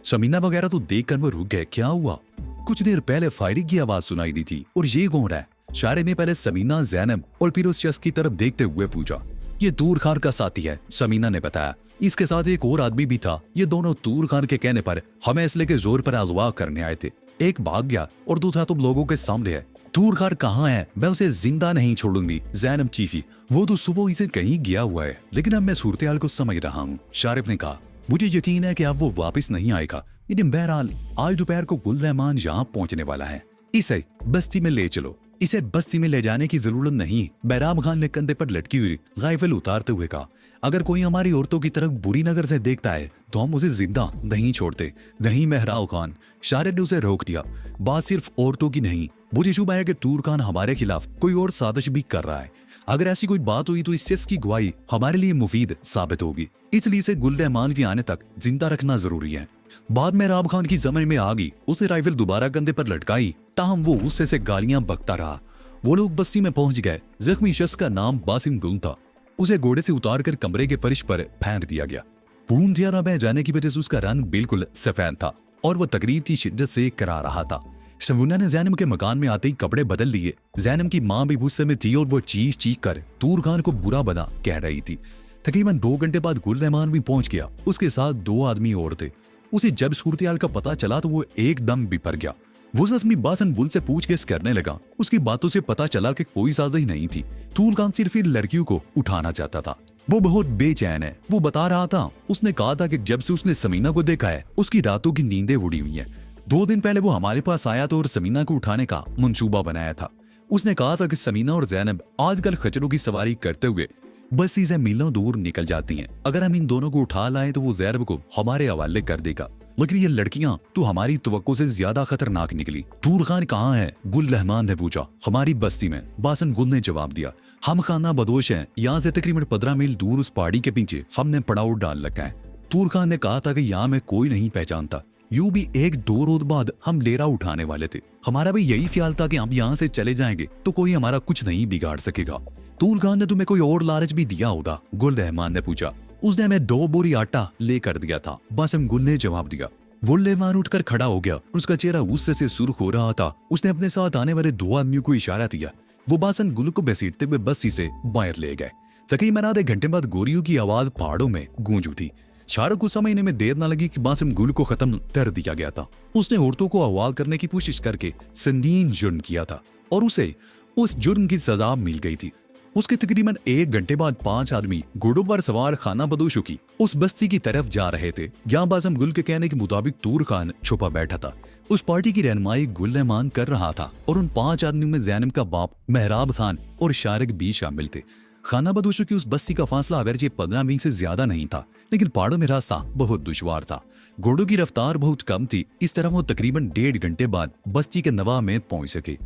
समीना वगैरह तो देखकर वो रुक गए। क्या हुआ? कुछ देर पहले फायरिंग की आवाज सुनाई दी थी। और ये कौन है? शारे ने पहले समीना, जैनब और फिर उस शख्स की तरफ देखते हुए पूछा। ये तूर खान का साथी है, समीना ने बताया। इसके साथ एक और आदमी भी था। ये दोनों तूर खान के कहने पर हमें असले के जोर पर अगवा करने आए थे। एक भाग गया और दूसरा तुम लोगों के सामने है। तूर खान कहाँ है? मैं उसे जिंदा नहीं छोड़ूंगी, जैनब चीखी। वो तो सुबह ही से कहीं गया हुआ है, लेकिन अब मैं सूरत-ए-हाल को समझ रहा हूँ, शारिफ ने कहा। मुझे यकीन है कि अब वो वापस नहीं आएगा। लेकिन बहरहाल आज दोपहर को गुल रहमान यहाँ पहुंचने वाला है। इसे बस्ती में ले चलो। इसे बस्ती में ले जाने की जरूरत नहीं, बैराम खान ने कंधे पर लटकी हुई राइफल उतारते हुए कहा। अगर कोई हमारी औरतों की तरफ बुरी नजर से देखता है तो हम उसे जिंदा नहीं छोड़ते। नहीं मेहराब खान, शारिद ने उसे रोक दिया। बात सिर्फ औरतों की नहीं, मुझे शुबा है कि तूर खान हमारे खिलाफ कोई और साजिश भी कर रहा है। अगर ऐसी कोई बात हुई तो इस शख्स की गवाही हमारे लिए मुफीद साबित होगी। इसलिए इसे गुल रहमान के आने तक जिंदा रखना जरूरी है। बाद में राब खान की समझ में आ गई। उसे राइफल दोबारा कंधे पर लटकाई, ताहम वो गुस्से से गालियां बकता रहा। वो लोग बस्ती में पहुंच गए। जख्मी शख्स का नाम बासिम गुल था। उसे घोड़े से उतारकर कमरे के फर्श पर फेंक दिया गया। पूंजियारा बह जाने की वजह से उसका रंग बिल्कुल सफेद था और वह तकलीफ की शिद्दत से करा रहा था। शमुना ने जैनब के मकान में आते ही कपड़े बदल लिए। जैनब की मां भी गुस्से में थी और वो चीख चीख कर तूर खान को बुरा बना कह रही थी। तकरीबन 2 घंटे बाद गुल रहमान भी पहुंच गया। उसके साथ 2 आदमी और थे। उसे जब सूरत-ए-हाल का पता चला तो वो एकदम बिपर गया। वो जख्मी बासन गुल से पूछगिछ करने लगा। उसकी बातों से पता चला कि कोई साजिश नहीं थी। तूर खान सिर्फ इन लड़कियों को उठाना चाहता था। वो बहुत बेचैन है। वो बता रहा था, उसने कहा था कि जब से उसने समीना को देखा है उसकी रातों की नींदें उड़ी हुई हैं। 2 दिन पहले वो हमारे पास आया था और समीना को उठाने का मंसूबा बनाया था। उसने कहा था कि समीना और जैनब आजकल खच्चरों की सवारी करते हुए बस्ती से मीलों दूर निकल जाती हैं। अगर हम इन दोनों को उठा लाएं तो वो जैनब को हमारे हवाले कर देगा। लेकिन ये लड़कियां तो हमारी तवक्को से ज्यादा खतरनाक निकली। तूर खान कहाँ है? गुल रहमान ने पूछा। हमारी बस्ती में, बासन गुल ने जवाब दिया। हम खाना बदोश हैं। यहाँ से तकरीबन 15 मील दूर उस पहाड़ी के पीछे हमने पड़ाव डाल रखा है। तूर खान ने कहा था कि यहाँ में कोई नहीं पहचानता। यूं भी 1-2 रोज बाद हम डेरा उठाने वाले थे। हमारा भी यही ख्याल था कि हम यहाँ से चले जाएंगे तो कोई हमारा कुछ नहीं बिगाड़ सकेगा। तूर खान ने तुम्हें कोई और लालच भी दिया होगा? गुल रहमान ने पूछा। उसने हमें 2 बोरी आटा लेकर दिया था, बासिम गुल ने जवाब दिया। गुल रहमान उठकर खड़ा हो गया। उसका चेहरा गुस्से से सुर्ख हो रहा था। उसने अपने साथ आने वाले 2 आदमियों को इशारा दिया। वो बासन गुल को घसीटते हुए बस्ती से बाहर ले गए। तकरीबन आधे घंटे बाद गोरियों की आवाज पहाड़ों में गूंज उठी। शारक को समझने में देर न लगी कि बासिम गुल को खत्म कर दिया गया था। उसने औरतों को हवाल करने की कोशिश करके संगीन जुर्म किया था और उसे उस जुर्म की सजा मिल गई थी। उसके तकरीबन 1 घंटे बाद 5 आदमी घोड़ों पर सवार खाना बदोशों की उस बस्ती की तरफ जा रहे थे। यहाँ बासिम गुल के कहने के मुताबिक तूर खान छुपा बैठा था। उस पार्टी की रहनुमाई गुल रहमान कर रहा था और उन 5 आदमियों में जैनब का बाप मेहराब खान और शारिक भी शामिल थे। खाना बदोशों की उस बस्ती का फासला अगरचे 15 मील से ज्यादा नहीं था, लेकिन पहाड़ों में रास्ता बहुत दुश्वार था। घोड़ों की रफ्तार बहुत कम थी। इस तरह वो तकरीबन 1.5 घंटे बाद बस्ती के नवा में पहुंच सके।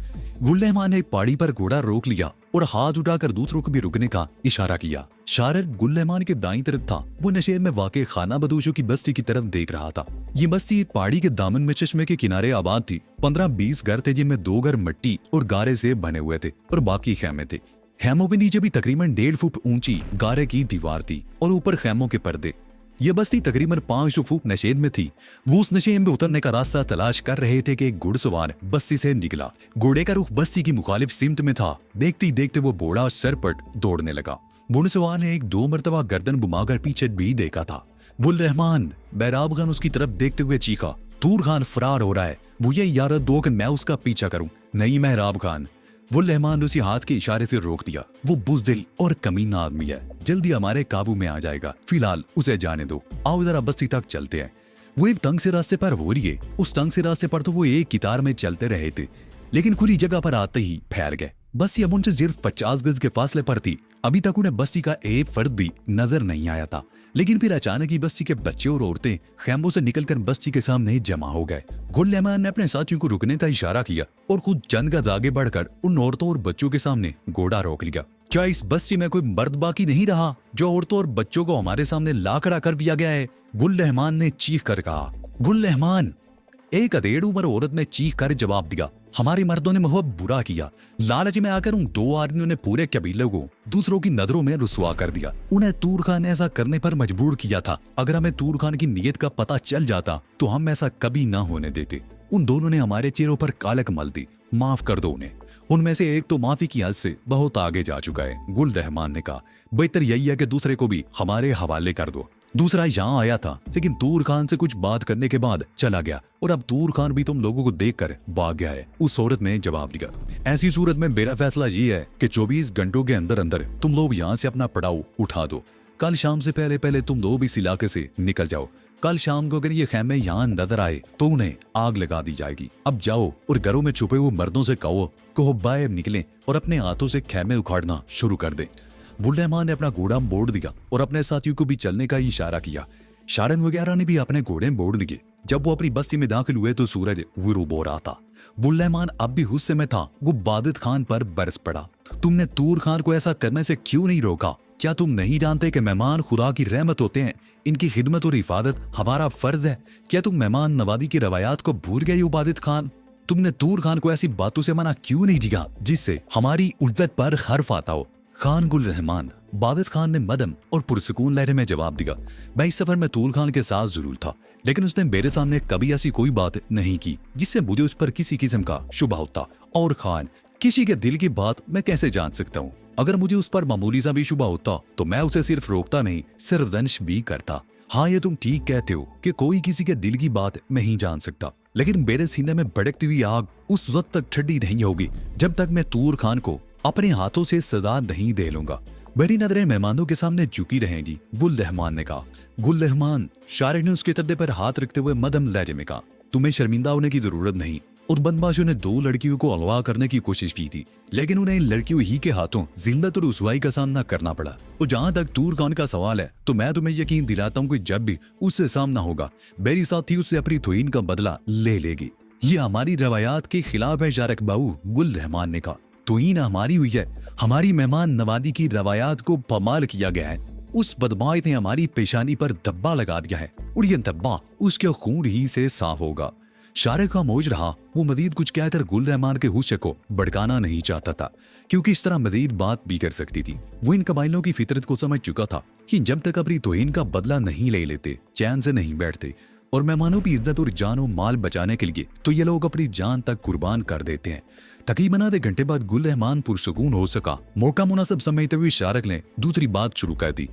गुल रहमान ने एक पहाड़ी पर घोड़ा रोक लिया और हाथ उठाकर दूसरों को भी रुकने का इशारा किया। शारिक गुल रहमान के दाईं तरफ था। वो नशेर में वाक़े खाना बदोशों की बस्ती की तरफ देख रहा था। ये बस्ती पहाड़ी के दामन में चश्मे के किनारे आबाद थी। 15-20 घर थे, जिनमें 2 घर मिट्टी और गारे से बने हुए थे और बाकी खेमे थे। खेमों के नीचे भी तकरीबन 1.5 फुट ऊंची गारे की दीवार थी और ऊपर खेमों के पर्दे। यह बस्ती तकरीबन 500 फुट नशेब में थी। वो उस नशेब में उतरने का रास्ता तलाश कर रहे थे कि एक घुड़सवार बस्ती से निकला। घोड़े का रुख बस्ती की मुखालिफ सिमत में था। देखते ही देखते वो घोड़ा सरपट दौड़ने लगा। घुड़सवार ने 1-2 मरतबा गर्दन घुमाकर पीछे भी देखा था। गुल रहमान, बैराब खान उसकी तरफ देखते हुए चीखा, तूर खान फरार हो रहा है। मुझे इजाजत दो कि मैं उसका पीछा करूं। नहीं मेहराब खान, गुल रहमान ने उसी हाथ के इशारे से रोक दिया। वो बुज़दिल और कमीना आदमी है, जल्दी हमारे काबू में आ जाएगा। फिलहाल उसे जाने दो। आओ जरा बस्ती तक चलते हैं। वो एक तंग से रास्ते पर हो रही है। उस तंग से रास्ते पर तो वो एक कितार में चलते रहे थे, लेकिन खुली जगह पर आते ही फैल गए। बस्ती अब उनसे सिर्फ 50 गज के फासले पर थी। अभी तक उन्हें बस्ती का एक फर्द भी नजर नहीं आया था, लेकिन फिर अचानक ही बस्ती के बच्चे और औरतें खैमों से निकलकर बस्ती के सामने जमा हो गए। गुल रहमान ने अपने साथियों को रुकने का इशारा किया और खुद चंद गज आगे बढ़कर उन औरतों और बच्चों के सामने घोड़ा रोक लिया। क्या इस बस्ती में कोई मर्द बाकी नहीं रहा जो औरतों और बच्चों को हमारे सामने ला खड़ा कर दिया गया है? गुल रहमान ने चीख कर कहा। गुल रहमान, एक अधेड़ उम्र औरत ने चीख कर जवाब दिया। हमारे मर्दों ने बहुत बुरा किया। लालच में आकर उन दो आदमियों ने पूरे कबीले को दूसरों की नजरों में रुसवा कर दिया। उन्हें तूर खान ने ऐसा करने पर मजबूर किया था। अगर हमें तूर खान की नीयत का पता चल जाता तो हम ऐसा कभी ना होने देते। उन दोनों ने हमारे चेहरों पर कालक मल दी। माफ कर दो उन्हें। उनमें से एक तो माफी की हद से बहुत आगे जा चुका है। गुल रहमान ने कहा, बेहतर यही है कि दूसरे को भी हमारे हवाले कर दो। दूसरा यहाँ आया था, लेकिन तूर खान से कुछ बात करने के बाद चला गया और अब तूर खान भी तुम लोगों को देखकर भाग गया है। उस औरत ने जवाब दिया, ऐसी सूरत में मेरा फैसला ये है कि 24 घंटों के अंदर अंदर तुम लोग यहाँ से अपना पड़ाव उठा दो। कल शाम से पहले पहले तुम लोग इस इलाके से निकल जाओ। कल शाम को अगर ये खेमे यहाँ नजर आए तो उन्हें आग लगा दी जाएगी। अब जाओ और घरों में छुपे हुए मर्दों से कहो बाहर निकलें और अपने हाथों से खेमे उखाड़ना शुरू कर दें। बुल्लेमान ने अपना घोड़ा मोड़ दिया और अपने साथियों को भी चलने का इशारा किया। शारन वगैरह ने भी अपने घोड़े मोड़ दिए। जब वो अपनी बस्ती में दाखिल हुए तो सूरज गुरूब हो रहा था। बुल्लेमान अब भी गुस्से में था। वो बादित खान पर बरस पड़ा। तुमने तूर खान को ऐसा करने से क्यों नहीं रोका? क्या तुम नहीं जानते कि मेहमान खुदा की रहमत होते हैं? इनकी खिदमत और हिफाजत हमारा फर्ज है। क्या तुम मेहमान नवाजी की रवायात को भूल गए हो बादित खान? तुमने तूर खान को ऐसी बातों से मना क्यों नहीं किया जिससे हमारी उल्फत पर हर्फ आता हो? खान गुल रहमान, बादित खान ने मदम और पुरसकून लहरे में जवाब दिया, मैं इस सफर में तूर खान के साथ जरूर था, लेकिन उसने मेरे सामने कभी ऐसी कोई बात नहीं की जिससे मुझे उस पर किसी किस्म का शुबा होता। और खान, किसी के दिल की बात मैं कैसे जान सकता हूँ? अगर मुझे उस पर मामूली सा भी शुबा होता तो मैं उसे सिर्फ रोकता नहीं, सिरदंश भी करता। हाँ, ये तुम ठीक कहते हो कि कोई किसी के दिल की बात नहीं जान सकता, लेकिन मेरे सीने में भड़कती हुई आग उस वक्त तक ठंडी नहीं होगी जब तक मैं तूर खान को अपने हाथों से सजा नहीं दे लूंगा। मेरी नजरें मेहमानों के सामने झुकी रहेंगी, गुल रहमान ने कहा। गुल रहमान, शारिक ने उसके कंधे पर हाथ रखते हुए मदम लहजे में कहा, तुम्हें शर्मिंदा होने की जरूरत नहीं। और बदमाशों ने दो लड़कियों को अगवा करने की कोशिश की थी, लेकिन उन्हें इन लड़कियों ही के हाथों जिल्लत और रुसवाई का सामना करना पड़ा। और जहां तक तूर खान का सवाल है तो मैं तुम्हें यकीन दिलाता हूँ कि जब भी उससे सामना होगा मेरी साथी उससे अपनी तौहीन का बदला ले लेगी। ये हमारी रवायात के खिलाफ है शारिक बाबू, गुल रहमान ने कहा। तौहीन हमारी हुई है, हमारी मेहमान नवाजी की रवायात को पमाल किया गया है। उस बदमाश ने हमारी पेशानी पर धब्बा लगा दिया है और ये धब्बा उसके खून ही से साफ होगा। शारिक खामोश रहा। वो मजीद कुछ कहकर गुल रहमान के गुस्से को भड़काना नहीं चाहता था, क्योंकि इस तरह मजीद बात भी कर सकती थी। वो इन कबाइलों की फितरत को समझ चुका था कि जब तक अपनी तौहीन का बदला नहीं ले लेते चैन से नहीं बैठते, और मेहमानों की इज्जत और जान और माल बचाने के लिए तो ये लोग अपनी जान तक कुर्बान कर देते हैं। तकरीबन आधे घंटे बाद गुल रहमान पुरसुकून हो सका। मौका मुनासिब समझते हुए शारिक ने दूसरी बात शुरू कर दी।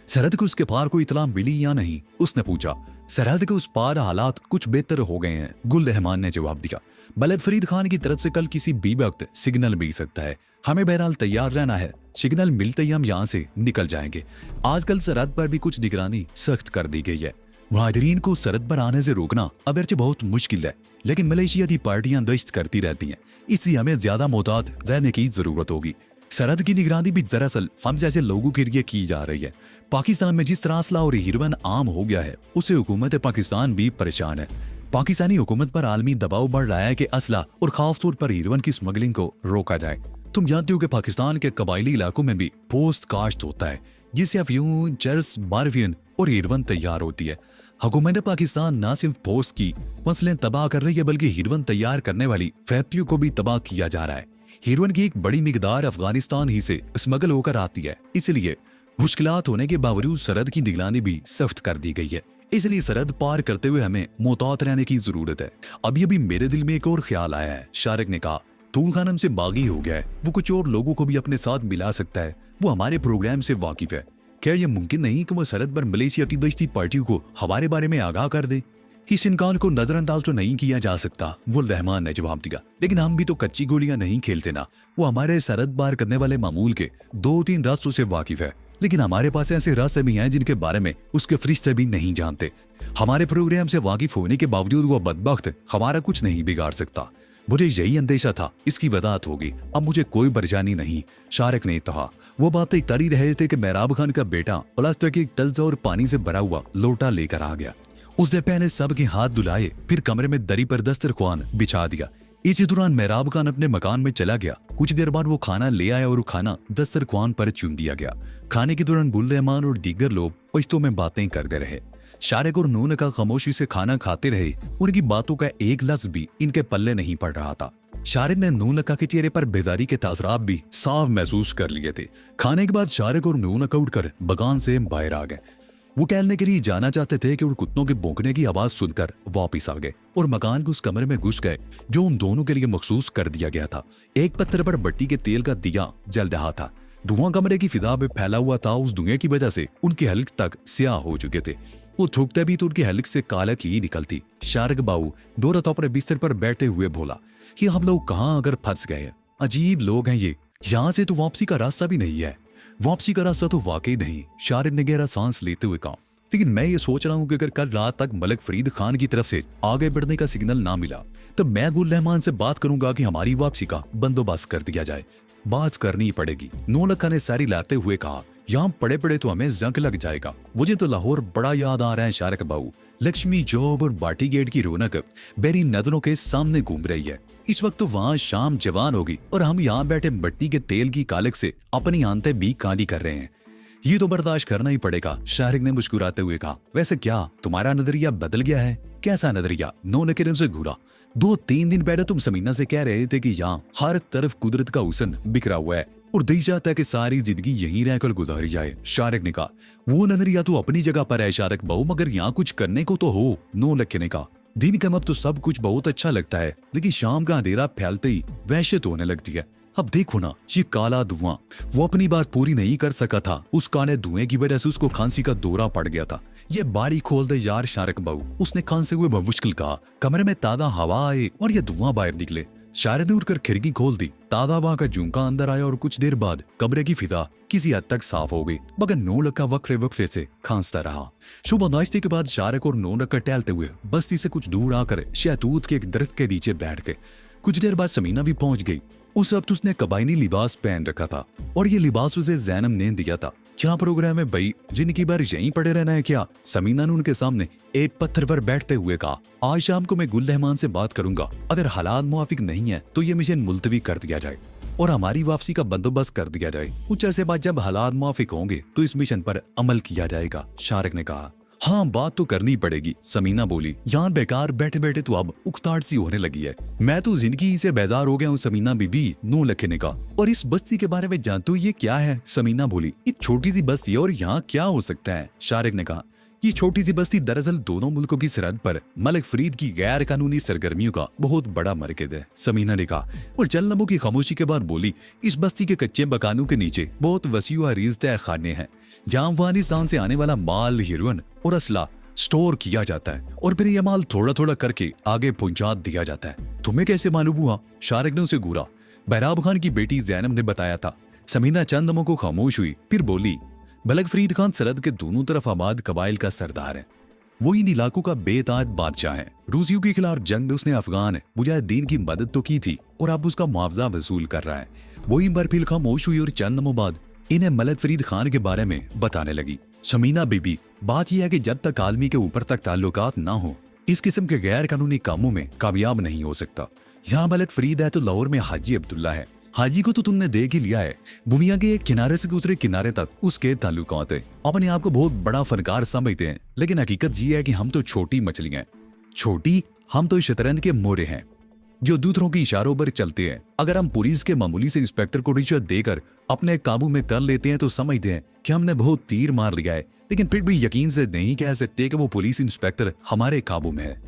सरहद के उसके पार कोई इतला मिली या नहीं? उसने पूछा। सरहद के उस पार हालात कुछ बेहतर हो गए हैं, गुल रहमान ने जवाब दिया। बलद फरीद खान की तरफ से कल किसी भी वक्त सिग्नल मिल सकता है। हमें बहरहाल तैयार रहना है। सिग्नल मिलते ही हम यहाँ से निकल जाएंगे। आजकल सरहद पर भी कुछ निगरानी सख्त कर दी गई है। मुहाजिरीन को सरहद पर आने से रोकना अगरचे बहुत मुश्किल है, लेकिन मलेशिया की पार्टियां गश्त करती रहती हैं, इसलिए हमें ज्यादा मोहतात रहने की जरूरत होगी। सरहद की निगरानी भी दरअसल हम जैसे लोगों के लिए की जा रही है। पाकिस्तान में जिस तरह असला और हीरोइन आम हो गया है, उससे हुकूमत पाकिस्तान भी परेशान है। पाकिस्तानी हुकूमत पर आलमी दबाव बढ़ रहा है कि असला और खासतौर पर हीरोइन की स्मगलिंग को रोका जाए। तुम जानते हो कि पाकिस्तान के कबायली इलाकों में भी पोस्ट काश्त होता है, जिससे अफ्यून, चरस, बारफियन और हीरोइन तैयार होती है। हुकूमत पाकिस्तान न सिर्फ पोस्ट की फसलें तबाह कर रही है, बल्कि हीरोइन तैयार करने वाली फैक्ट्रियों को भी तबाह किया जा रहा है। हीरोइन की एक बड़ी मिकदार अफगानिस्तान ही से स्मगल होकर आती है, इसलिए मुश्किलात होने के बावजूद सरहद की निगरानी भी सख्त कर दी गई है। इसलिए सरहद पार करते हुए हमें मोहतात रहने की जरूरत है। अभी अभी मेरे दिल में एक और ख्याल आया है, शारिक ने कहा। तूल खान हमसे बागी हो गया है, वो कुछ और लोगों को भी अपने साथ मिला सकता है। वो हमारे प्रोग्राम से वाकिफ है। क्या यह मुमकिन नहीं कि वो सरहद पर मलेशिया की दस्ती पार्टियों को हमारे बारे में आगाह कर दे? इस इनकार को नजरअंदाज तो नहीं किया जा सकता, गुल रहमान ने जवाब दिया। लेकिन हम भी तो कच्ची गोलियां नहीं खेलते ना। वो हमारे सरहद पार करने वाले मामूल के 2-3 रास्तों से वाकिफ है, लेकिन हमारे पास ऐसे रास्ते भी हैं जिनके बारे में उसके फरिश्ते भी नहीं जानते। हमारे प्रोग्राम से वाकिफ होने के बावजूद वो बदबख्त हमारा कुछ नहीं बिगाड़ सकता। मुझे यही अंदेशा था, इसकी वदात होगी। अब मुझे कोई परेशानी नहीं, शारिक ने कहा। वो बातें तरी रहे थे कि मेहराब खान का बेटा प्लास्टिक की तल्जा और पानी से भरा हुआ लोटा लेकर आ गया। उसने पहले सबके हाथ धुलाए, फिर कमरे में दरी पर दस्तरख्वान बिछा दिया। इसी दौरान मेहराब खान अपने मकान में चला गया। कुछ देर बाद वो खाना ले आया और खाना दस्तरख्वान पर चुन दिया गया। खाने के दौरान बुल रहमान और दीगर लोग पश्तो में बातें करते रहे। शारिक और नूनका खामोशी से खाना खाते रहे। उनकी बातों का एक लफ्ज भी इनके पल्ले नहीं पड़ रहा था। शारिक ने नूनका के चेहरे पर बेदारी के तासरात भी साफ महसूस कर लिए थे। खाने के बाद शारिक और नूनका उठकर बगान से बाहर आ गए। वो टहलने के लिए जाना चाहते थे कि उन कुत्तों के भौंकने की आवाज सुनकर वापिस आ गए और मकान के उस कमरे में घुस गए जो उन दोनों के लिए मखसूस कर दिया गया था। एक पत्थर पर भट्टी के तेल का दिया जल रहा था। धुआं कमरे की फिजा में फैला हुआ था। उस धुएं की वजह से उनके हल्क तक स्याह हो चुके थे। वो थूकते भी तो उनकी हल्क से कालक ही निकलती। शारिक बाबू दो रातों अपने बिस्तर पर बैठते हुए बोला, ये हम लोग कहाँ अगर फंस गए हैं। अजीब लोग हैं ये। यहाँ से तो वापसी का रास्ता भी नहीं है। वापसी का रास्ता तो वाकई नहीं। शारिक ने गहरा सांस लेते हुए कहा, लेकिन मैं ये सोच रहा हूँ कि अगर कल रात तक मलिक फरीद खान की तरफ से आगे बढ़ने का सिग्नल ना मिला तो मैं गुल रहमान से बात करूंगा कि हमारी वापसी का बंदोबस्त कर दिया जाए। बात करनी पड़ेगी। नौलखा ने सारी लाते हुए कहा, यहाँ पड़े पड़े तो हमें जंग लग जाएगा। मुझे तो लाहौर बड़ा याद आ रहा है शारिक बाबू। लक्ष्मी जॉब और बाटी गेट की रौनक मेरी नजरों के सामने घूम रही है। इस वक्त तो वहाँ शाम जवान होगी और हम यहाँ बैठे मिट्टी के तेल की कालक से अपनी आंतें भी काली कर रहे हैं। ये तो बर्दाश्त करना ही पड़ेगा। शारिक ने मुस्कुराते हुए कहा, वैसे क्या तुम्हारा नजरिया बदल गया है? कैसा नजरिया? नौनके से घूरा। 2-3 दिन पहले तुम समीना से कह रहे थे कि यहाँ हर तरफ कुदरत का हुस्न बिखरा हुआ है और दिल चाहता है कि सारी जिंदगी यहीं रहकर गुजारी जाए। शारिक ने कहा, वो नजरिया तो अपनी जगह पर है शारिक बाबू, मगर यहाँ कुछ करने को तो हो। नौलखे ने कहा, दिन का अब तो सब कुछ बहुत अच्छा लगता है, लेकिन शाम का अंधेरा फैलते ही वहशत होने लगती है। अब देखो ना, ये काला धुआं। वो अपनी बात पूरी नहीं कर सका था। उस काले धुएं की वजह से उसको खांसी का दौरा पड़ गया था। ये बारी खोल दे यार शारिक बाबू, उसने खांसते हुए मुश्किल कहा। कमरे में ताजा हवा आए और ये धुआं बाहर निकले। शारिक ने उठकर खिड़की खोल दी। ताजा हवा का झुमका अंदर आया और कुछ देर बाद कमरे की फिजा किसी हद तक साफ हो गई, मगर नौलखा वक्फे वक्फे से खांसता रहा। सुबह नाश्ते के बाद शारिक और नौलखा टहलते हुए बस्ती से कुछ दूर आकर शहतूत के एक दरख्त के नीचे बैठ गए। कुछ देर बाद समीना भी पहुंच गई। उस वक्त उसने कबायनी लिबास पहन रखा था और ये लिबास उसे जैनब ने दिया था। क्या प्रोग्राम है भाई, जिनकी बार यहीं पड़े रहना है क्या? समीना ने उनके सामने एक पत्थर पर बैठते हुए कहा, आज शाम को मैं गुल रहमान से बात करूंगा। अगर हालात मुआफिक नहीं है तो ये मिशन मुलतवी कर दिया जाए और हमारी वापसी का बंदोबस्त कर दिया जाए। कुछ अरसे बाद जब हालात मुआफिक होंगे तो इस मिशन पर अमल किया जाएगा। शारिक ने कहा, हाँ बात तो करनी पड़ेगी। समीना बोली, यहाँ बेकार बैठे बैठे तो अब उकताहट सी होने लगी है। मैं तो जिंदगी से बेजार हो गया हूँ समीना बीबी। नौलखे ने कहा, और इस बस्ती के बारे में जानते हो ये क्या है? समीना बोली, ये छोटी सी बस्ती है और यहाँ क्या हो सकता है? शारिक ने कहा, ये छोटी सी बस्ती दरअसल दोनों मुल्कों की सरहद पर मलिक फरीद की गैर कानूनी सरगर्मियों का बहुत बड़ा मरकज है। समीना ने कहा और चंद लम्हों की खामोशी के बाद बोली, इस बस्ती के कच्चे मकानों के नीचे बहुत वसी व अरीज तय खाने हैं जहाँ अफगानिस्तान से आने वाला माल, हीरोइन और असला स्टोर किया जाता है और फिर यह माल थोड़ा थोड़ा करके आगे पहुंचा दिया जाता है। तुम्हें कैसे मालूम हुआ? शारिक ने उसे घूरा। बहराब खान की बेटी जैनब ने बताया था। समीना चंद लम्हों को खामोश हुई, फिर बोली, मलिक फरीद खान सरहद के दोनों तरफ आबाद कबाइल का सरदार है। वो इन इलाकों का बेताज बादशाह है। रूसियों के खिलाफ जंग में उसने अफगान मुजाहिदीन की मदद तो की थी और अब उसका मुआवजा वसूल कर रहा है। वही बरफिल खामोश हुई और चंद लम्हों बाद इन्हें मलिक फरीद खान के बारे में बताने लगी। समीना बीबी, बात यह है कि जब तक आदमी के ऊपर तक ताल्लुकात ना हो इस किस्म के गैर कानूनी कामों में कामयाब नहीं हो सकता। यहाँ मलिक फरीद है तो लाहौर में हाजी अब्दुल्ला है। हाजी को तो तुमने देख ही लिया है। दुनिया के एक किनारे से दूसरे किनारे तक उसके ताल्लुकात है। अपने आप को बहुत बड़ा फनकार समझते हैं, लेकिन हकीकत ये है कि हम तो छोटी मछलियां हैं। छोटी? हम तो शतरंज के मोरे हैं जो दूसरों के इशारों पर चलते हैं। अगर हम पुलिस के मामूली से इंस्पेक्टर को रिश्वत देकर अपने काबू में कर लेते हैं तो समझते हैं कि हमने बहुत तीर मार लिया है, लेकिन फिर भी यकीन से नहीं कह सकते कि वो पुलिस इंस्पेक्टर हमारे काबू में है।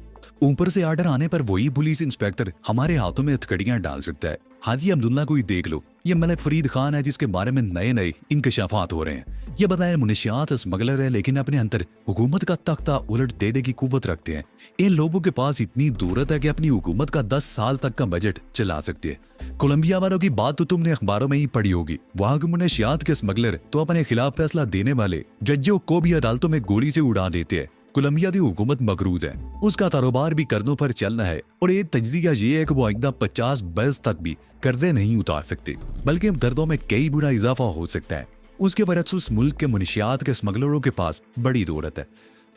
ऊपर से आर्डर आने पर वही पुलिस इंस्पेक्टर हमारे हाथों में हथकड़ियां डाल सकता है। हाजी अब्दुल्ला को ही देख लो, ये मलिक फरीद खान है जिसके बारे में नए नए इंकशाफात हो रहे हैं। ये बताया मुनशियात स्मगलर है, लेकिन अपने अंदर हुकूमत का तख्ता उलट देने की कुव्वत रखते हैं। इन लोगों के पास इतनी दूरत है कि अपनी हुकूमत का 10 साल तक का बजट चला सकते हैं। कोलंबिया वालों की बात तो तुमने अखबारों में ही पढ़ी होगी। वहां के मुनशियात के स्मगलर तो अपने खिलाफ फैसला देने वाले जजों को भी अदालतों में गोली से उड़ा देते हैं। कोलंबिया की हुकूमत मकरूज है, उसका कारोबार भी कर्जों पर चलना है और एक तजजिया ये है कि वो आइंदा 50 बरस तक भी कर्जे नहीं उतार सकते, बल्कि दर्दों में कई गुना इजाफा हो सकता है। उसके बरक्स उस मुल्क के मुनशियात के स्मगलरों के पास बड़ी जरूरत है।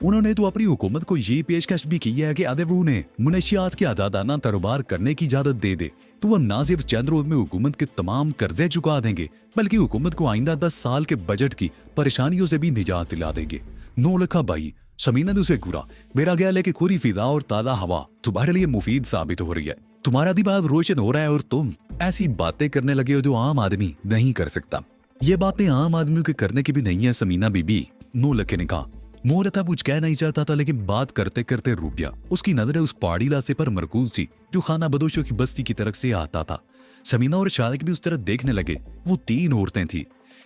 उन्होंने तो अपनी हुकूमत को ये पेशकश भी की है कि अगर वो उन्हें मुनशियात के आजादाना कारोबार करने की इजाजत दे दे तो वह न सिर्फ चंद रोज में हुकूमत के तमाम कर्जे चुका देंगे, बल्कि हुकूमत को आइंदा 10 साल के बजट की परेशानियों से भी निजात दिला देंगे। नौलखा भाई, समीना ने उसे घूरा। मेरा ख्याल है कि खुली फिजा और ताज़ा हवा तुम्हारे लिए मुफीद साबित हो रही है। तुम्हारा दिमाग रोशन हो रहा है और तुम ऐसी बातें करने लगे हो जो आम आदमी नहीं कर सकता। ये बातें आम आदमियों के करने की भी नहीं है समीना बीबी, नौलखे ने कहा। मोहलता कुछ कह नहीं चाहता था लेकिन बात करते करते रुक गया। उसकी नजरें उस पहाड़ी इलाके पर मरकूज थी जो खाना बदोशों की बस्ती की तरफ से आता था। समीना और शारिक भी उस तरफ देखने लगे। वो 3 औरतें थी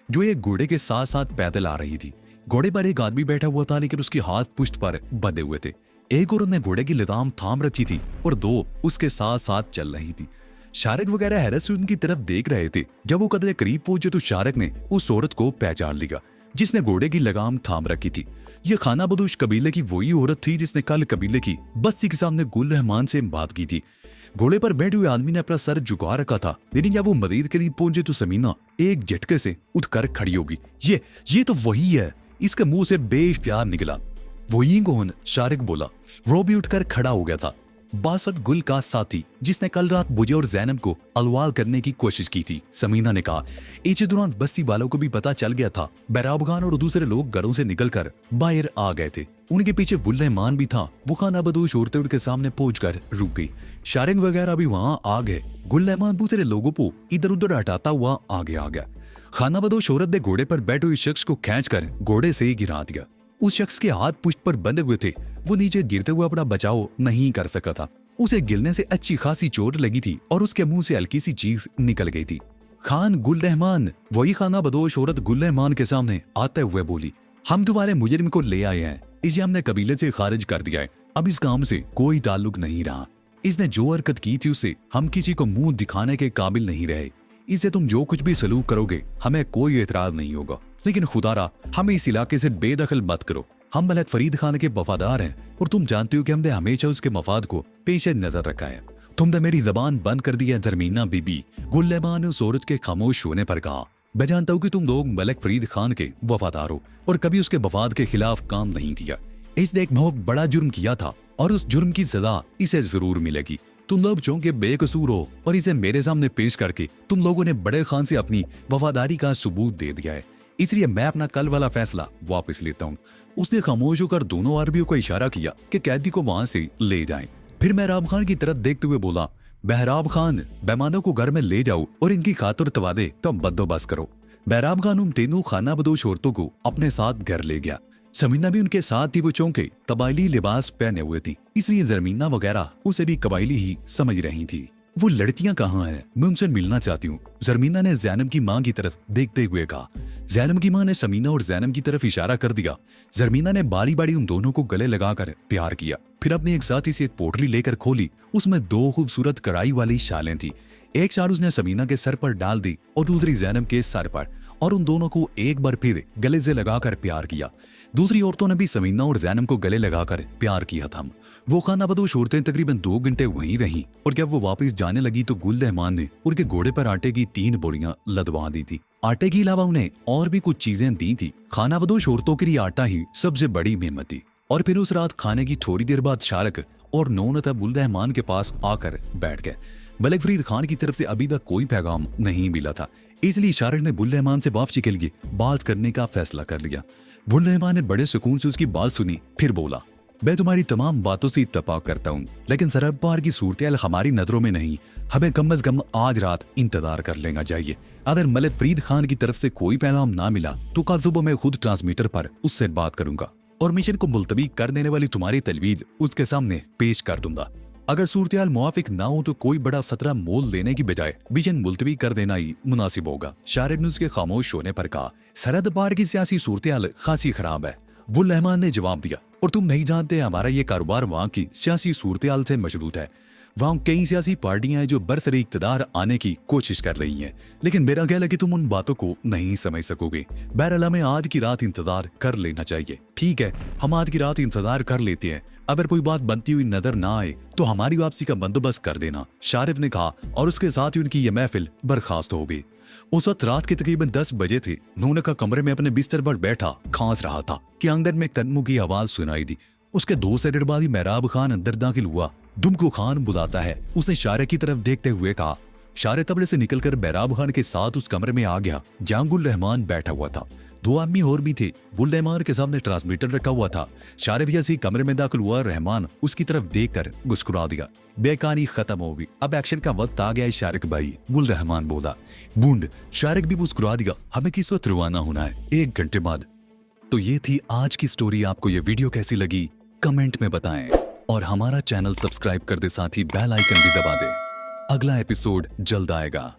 जो एक घोड़े के साथ साथ पैदल आ रही थी। घोड़े पर एक आदमी बैठा हुआ था लेकिन उसके हाथ पुश्त पर बंधे हुए थे। एक औरत ने घोड़े की लगाम थाम रखी थी और 2 उसके साथ साथ चल रही थी। शारिक वगैरह हैरत से उनकी तरफ देख रहे थे। जब वो कदरे करीब पहुंचे तो शारिक ने उस औरत को पहचान लिया जिसने घोड़े की लगाम थाम रखी थी। ये खाना बदोश कबीले की वही औरत थी जिसने कल कबीले की बस्ती के सामने गुल रहमान से बात की थी। घोड़े पर बैठे हुए आदमी ने अपना सर झुका रखा था लेकिन जब वो मरीज के लिए पहुंचे तो समीना एक झटके से उठकर खड़ी होगी। ये तो वही है। इसके मुंह से बेप्यार निकला। वही कौन? शारिक बोला। रोबी उठकर खड़ा हो गया था। 62 गुल का साथी जिसने कल रात मुझे और जैनब को अलवाल करने की कोशिश की थी, समीना ने कहा। इसी दौरान बस्ती वालों को भी पता चल गया था। बैराब खान और दूसरे लोग घरों से निकलकर बाहर आ गए थे। उनके पीछे बुल्लेमान भी था। वो खाना बदोश औरतें उनके सामने पहुंचकर रुक गई। शारिक वगैरह भी वहां आ गए। गुल्लेमान दूसरे लोगों को इधर उधर हटाता हुआ आगे आ गया। खाना बदोश औरत ने घोड़े पर बैठे हुए शख्स को खींचकर घोड़े से गिरा दिया। उस शख्स के हाथ पुष्ट पर बंधे हुए थे। वो नीचे गिरते हुए अपना बचाव नहीं कर सका था। उसे गिरने से अच्छी खासी चोट लगी थी और उसके मुंह से हल्की सी चीज निकल गई थी। खान गुल रहमान, वही खाना बदोश औरत गुल रहमान के सामने आते हुए बोली, हम तुम्हारे मुजरिम को ले आए हैं। इसे हमने कबीले से खारिज कर दिया है। अब इस काम से कोई ताल्लुक नहीं रहा। इसने जो हरकत की थी उसे हम किसी को मुंह दिखाने के काबिल नहीं रहे। इसे तुम जो कुछ भी सलूक करोगे हमें कोई एतराज नहीं होगा, लेकिन खुदारा हमें इस इलाके से बेदखल मत करो। हम मलक फरीद खान के वफादार हैं और तुम जानते हो कि हमने हमेशा उसके मफाद को पेश नजर रखा है। तुमने मेरी जबान बंद कर दी है जरमीना बीबी, गुल्लेबान ने उस औरत के खामोश होने पर कहा। मैं जानता हूँ कि तुम लोग मलक फरीद खान के वफादार हो और कभी उसके वफाद के खिलाफ काम नहीं किया। इसने एक बहुत बड़ा जुर्म किया था और उस जुर्म की सजा इसे जरूर मिलेगी। तुम लोग जो के बेकसूर हो और इसे मेरे सामने पेश करके तुम लोगों ने बड़े खान से अपनी वफादारी का सबूत दे दिया है। इसलिए मैं अपना कल वाला फैसला वापस लेता हूँ। उसने खामोश होकर दोनों आरबियों को इशारा किया कि कैदी को वहां से ले जाएं। फिर महराब खान की तरफ देखते हुए बोला, महराब खान, मेहमानों को घर में ले जाओ और इनकी खातिर तवादे तो बंदोबस्त करो। महराब खान उन तीनों खाना बदोश औरतों को अपने साथ घर ले गया। समीना भी उनके साथ ही वो चौंके कबायली लिबास पहने हुए थी, इसलिए जरमीना वगैरह उसे भी कबायली ही समझ रही थी। वो लड़कियां कहाँ हैं? मैं उनसे मिलना चाहती हूँ, जरमीना ने जैनब की मां की तरफ देखते हुए कहा। जैनब की मां ने समीना और जैनब की तरफ इशारा कर दिया। जरमीना ने बारी बारी उन दोनों को गले लगाकर प्यार किया। फिर अपने एक साथी से एक पोटली लेकर खोली। उसमें 2 खूबसूरत कढ़ाई वाली शालें थी। एक शाल उसने समीना के सर पर डाल दी और दूसरी जैनब के सर पर, और उन दोनों को एक बार फिर गले से लगाकर प्यार किया। दूसरी औरतों ने भी समीना और जैनब को गले लगाकर प्यार किया था। वो खाना बदोश औरतें तकरीबन 2 घंटे वहीं रहीं और जब वो वापस जाने लगी तो गुल रहमान ने उनके घोड़े पर आटे की 3 बोरियां लदवा दी थी। आटे के अलावा उन्हें और भी कुछ चीजें दी थी। खाना बदोश औरतों के लिए आटा ही सबसे बड़ी नेमत थी। और फिर उस रात खाने की थोड़ी देर बाद शारिक और नौनता गुल रहमान के पास आकर बैठ गए। मलिक फरीद खान की तरफ से अभी तक कोई पैगाम नहीं मिला था, इसलिए शारिक ने बुल रहमान से वापसी के लिए बात करने का फैसला कर लिया। बुल रहमान ने बड़े सुकून से उसकी बात सुनी, फिर बोला, मैं तुम्हारी तमाम बातों से इत्तफाक करता हूँ, लेकिन सरहद पार की सूरत हमारी नजरों में नहीं। हमें कम अज कम आज रात इंतजार कर लेना चाहिए। अगर मलिक फरीद खान की तरफ से कोई पैगाम ना मिला तो कल सुबह मैं खुद ट्रांसमीटर पर उससे बात करूंगा और मिशन को मुलतवी कर देने वाली तुम्हारी तलवीज उसके सामने पेश कर दूंगा। अगर सूरत मुआफिक ना हो तो कोई बड़ा खतरा मोल लेने की बजाय मिशन मुलतवी कर देना ही मुनासिब होगा। शारिक ने उसके खामोश होने पर कहा, सरहद पार की सियासी सूरत खासी खराब है। बुल रहमान ने जवाब दिया, और तुम नहीं जानते हमारा ये कारोबार वहाँ की सियासी सूरत से मशरूत है। वहाँ कई सियासी पार्टियां हैं जो बरसरे इक़्तिदार आने की कोशिश कर रही हैं, लेकिन मेरा ख्याल है कि तुम उन बातों को नहीं समझ सकोगे। बहरहाल हमें आज की रात इंतजार कर लेना चाहिए। ठीक है, हम आज की रात इंतजार कर लेते हैं। अगर कोई बात बनती हुई नजर ना आए तो हमारी वापसी का बंदोबस्त कर देना, शारिफ ने कहा, और उसके साथ ही उनकी यह महफिल बर्खास्त हो गई। उस वक्त रात के तकरीबन 10 बजे थे। नूनका कमरे में अपने बिस्तर पर बैठा खांस रहा था कि आंगन में एक तन्मु की आवाज सुनाई दी। उसके 2 सेकंड बाद ही महराब खान अंदर दाखिल हुआ। दुमको खान बुलाता है, उसने शारिक की तरफ देखते हुए कहा। शारिक कमरे से निकलकर महराब खान के साथ उस कमरे में आ गया जहां गुल रहमान बैठा हुआ था। दो आदमी और भी थे। बुल रहमान के सामने ट्रांसमीटर रखा हुआ था। शारिब जैसे कमरे में दाखिल हुआ, रहमान उसकी तरफ देखकर मुस्कुरा दिया। बेकहानी खत्म हो गई, अब एक्शन का वक्त आ गया है शारिक भाई। बुल रहमान बोला। बूंद शारिक भी मुस्कुरा दिया। हमें किस वक्त रवाना होना है? 1 घंटे बाद। तो ये थी आज की स्टोरी। आपको ये वीडियो कैसी लगी कमेंट में बताएं और हमारा चैनल सब्सक्राइब कर दे, साथ ही बेल आइकन भी दबा दे। अगला एपिसोड जल्द आएगा।